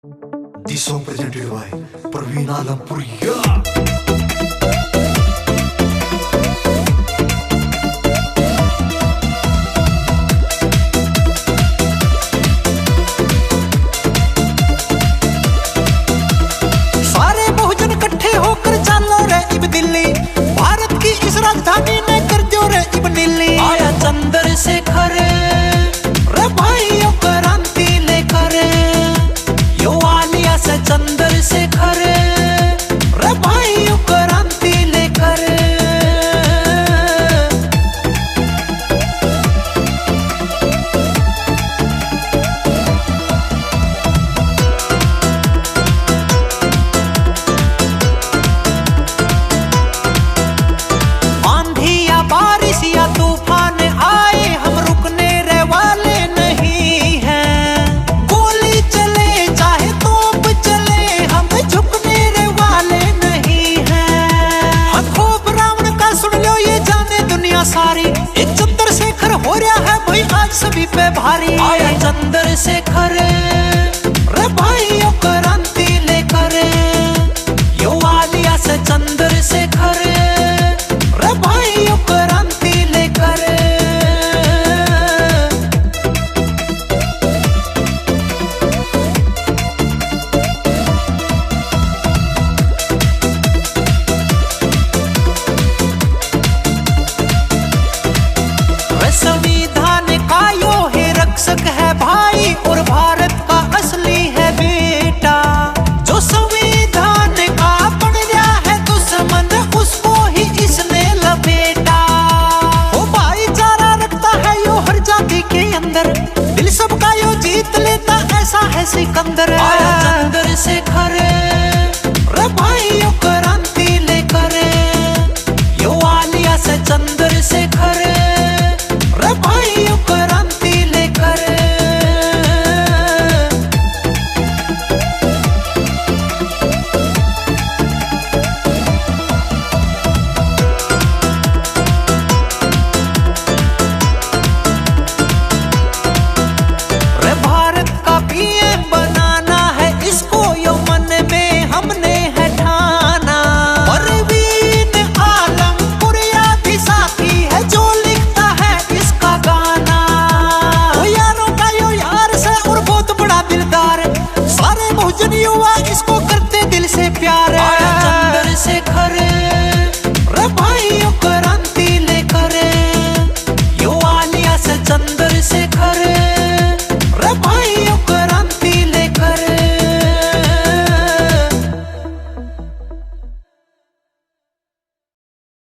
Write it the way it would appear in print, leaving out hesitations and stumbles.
This song presented by Praveen Alampuriya. राजधानी ने कर दो रे इब नीली आया चंद्रशेखर रे भाइयों क्रांति लेकर यो आलिया से चंद्रशेखर रे भाइयों क्रांति लेकर बारिश या तूफान आए हम रुकने रे वाले नहीं हैं। गोली चले चाहे तोप चले हम झुकने रे वाले नहीं हैं। हाँ खूब रावण का सुन लो ये जाने दुनिया सारी, एक चंद्रशेखर हो रहा है भाई आज सभी पे भारी। आया चंद्रशेखर